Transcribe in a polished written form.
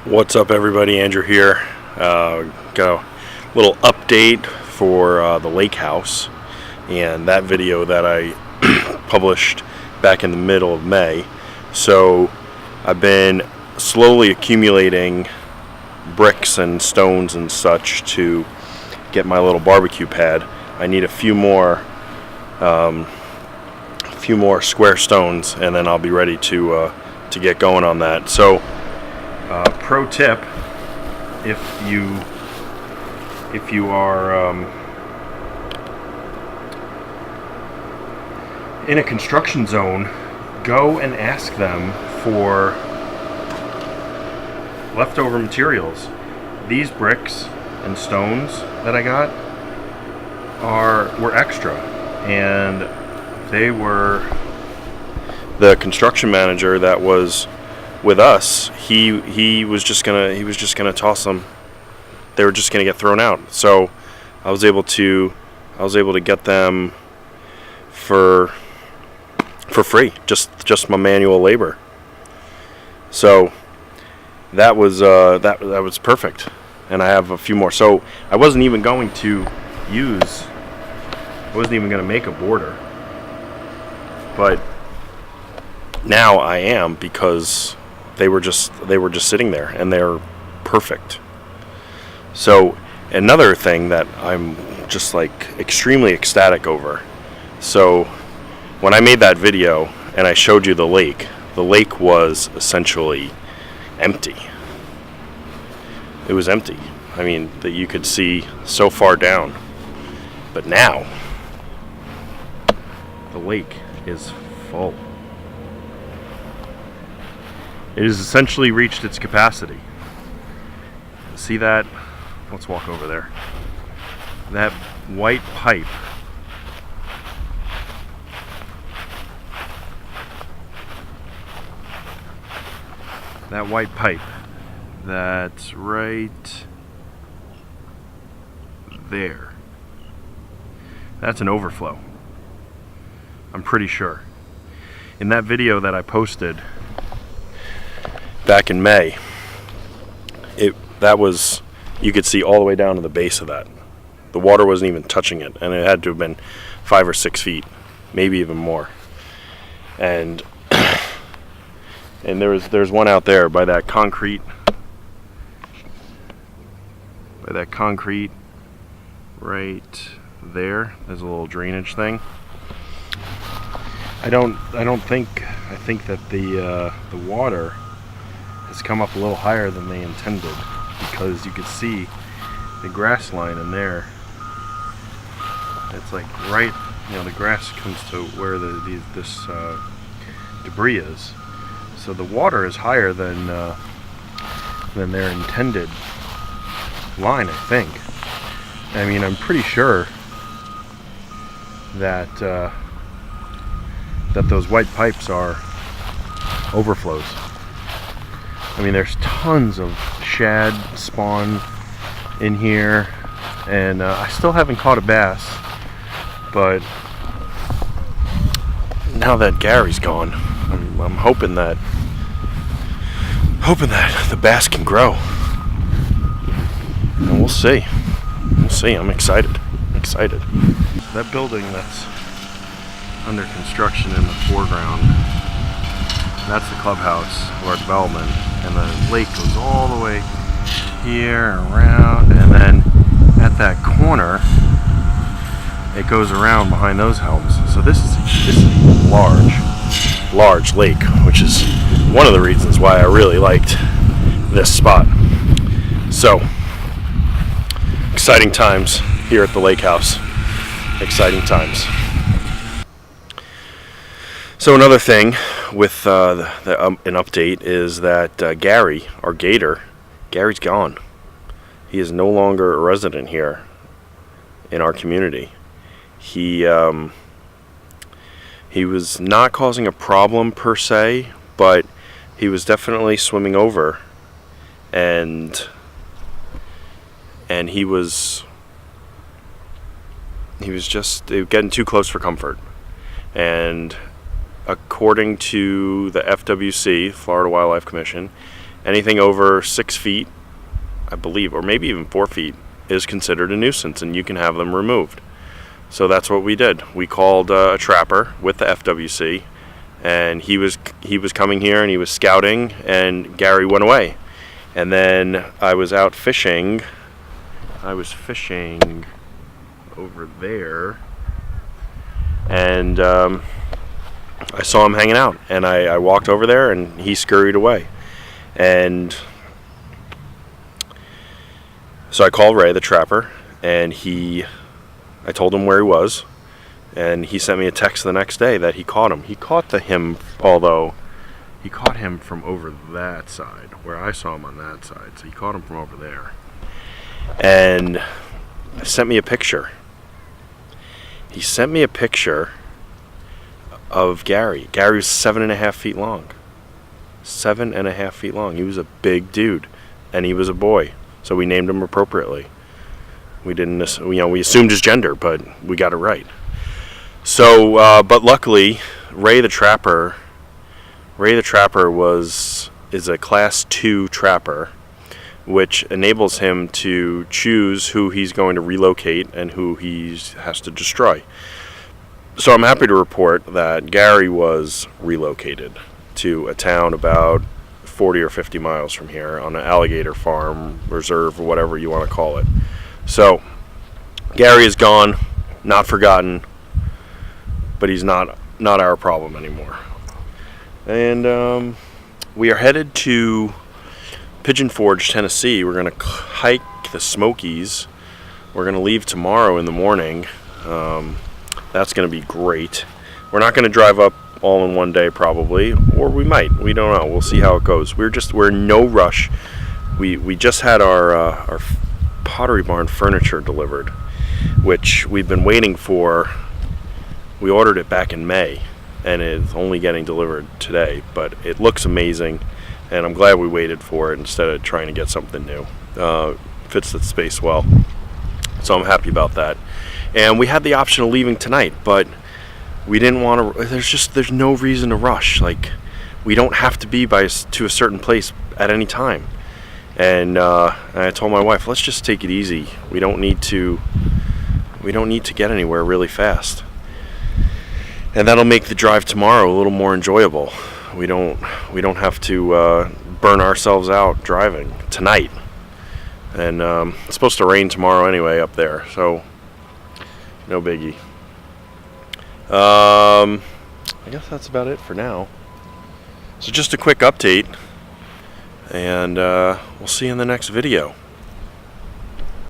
What's up, everybody? Andrew here. Got a little update for the lake house and that video that I published back in the middle of May. So I've been slowly accumulating bricks and stones and such to get my little barbecue pad. I need a few more square stones, and then I'll be ready to get going on that. So. Pro tip: if you are in a construction zone, go and ask them for leftover materials. These bricks and stones that I got were extra, and they were the construction manager that was with us. He was just gonna toss them. They were just gonna get thrown out. So I was able to get them for free, just my manual labor. So that was perfect. And I have a few more. So I wasn't even going to make a border, but now I am, because they were just sitting there, and they're perfect. So another thing that I'm just like extremely ecstatic over. So when I made that video and I showed you the lake was essentially empty. It was empty. I mean, that you could see so far down. But now the lake is full. It has essentially reached its capacity. See that? Let's walk over there. That white pipe. That white pipe. That's right there. That's an overflow. I'm pretty sure. In that video that I posted back in May, you could see all the way down to the base of that. The water wasn't even touching it, and it had to have been 5 or 6 feet, maybe even more. And there's one out there by that concrete right there. There's a little drainage thing. I think that the water has come up a little higher than they intended, because you could see the grass line in there. It's like right, the grass comes to where this debris is. So the water is higher than their intended line, I think. I mean, I'm pretty sure that those white pipes are overflows. I mean, there's tons of shad spawn in here, and I still haven't caught a bass, but now that Gary's gone, I'm hoping that the bass can grow, and we'll see. I'm excited. That building that's under construction in the foreground, that's the clubhouse of our development, and the lake goes all the way here, around, and then at that corner it goes around behind those homes. So this is a large lake, which is one of the reasons why I really liked this spot. So exciting times here at the lake house. Exciting times. So another thing with an update is that Gary, our gator, Gary's gone. He is no longer a resident here in our community. He was not causing a problem per se, but he was definitely swimming over, and he was just getting too close for comfort. And according to the FWC, Florida Wildlife Commission, Anything over 6 feet, I believe, or maybe even 4 feet, is considered a nuisance, and you can have them removed. So that's what we did. We called a trapper with the FWC, and he was coming here and he was scouting, and Gary went away. And then I was out fishing. I was fishing over there, and I saw him hanging out, and I walked over there, and he scurried away. And so I called Ray, the trapper, and I told him where he was, and he sent me a text the next day that he caught him. He caught him from over that side, where I saw him on that side. So he caught him from over there, and sent me a picture. He sent me a picture of Gary. Gary was 7.5 feet long. 7.5 feet long. He was a big dude, and he was a boy. So we named him appropriately. We didn't, we assumed his gender, but we got it right. So, but luckily, Ray the trapper is a class 2 trapper, which enables him to choose who he's going to relocate and who he has to destroy. So I'm happy to report that Gary was relocated to a town about 40 or 50 miles from here on an alligator farm, reserve, or whatever you want to call it. So Gary is gone, not forgotten, but he's not our problem anymore. And we are headed to Pigeon Forge, Tennessee. We're going to hike the Smokies. We're going to leave tomorrow in the morning. That's going to be great. We're not going to drive up all in one day probably, or we might. We don't know. We'll see how it goes. We're in no rush. We just had our Pottery Barn furniture delivered, which we've been waiting for. We ordered it back in May, and it's only getting delivered today, but it looks amazing, and I'm glad we waited for it instead of trying to get something new. Fits the space well, so I'm happy about that. And we had the option of leaving tonight, but we didn't want to. There's no reason to rush. Like, we don't have to be to a certain place at any time. And I told my wife, let's just take it easy. We don't need to get anywhere really fast. And that'll make the drive tomorrow a little more enjoyable. We don't have to burn ourselves out driving tonight. And it's supposed to rain tomorrow anyway up there, so no biggie. I guess that's about it for now. So just a quick update, and we'll see you in the next video.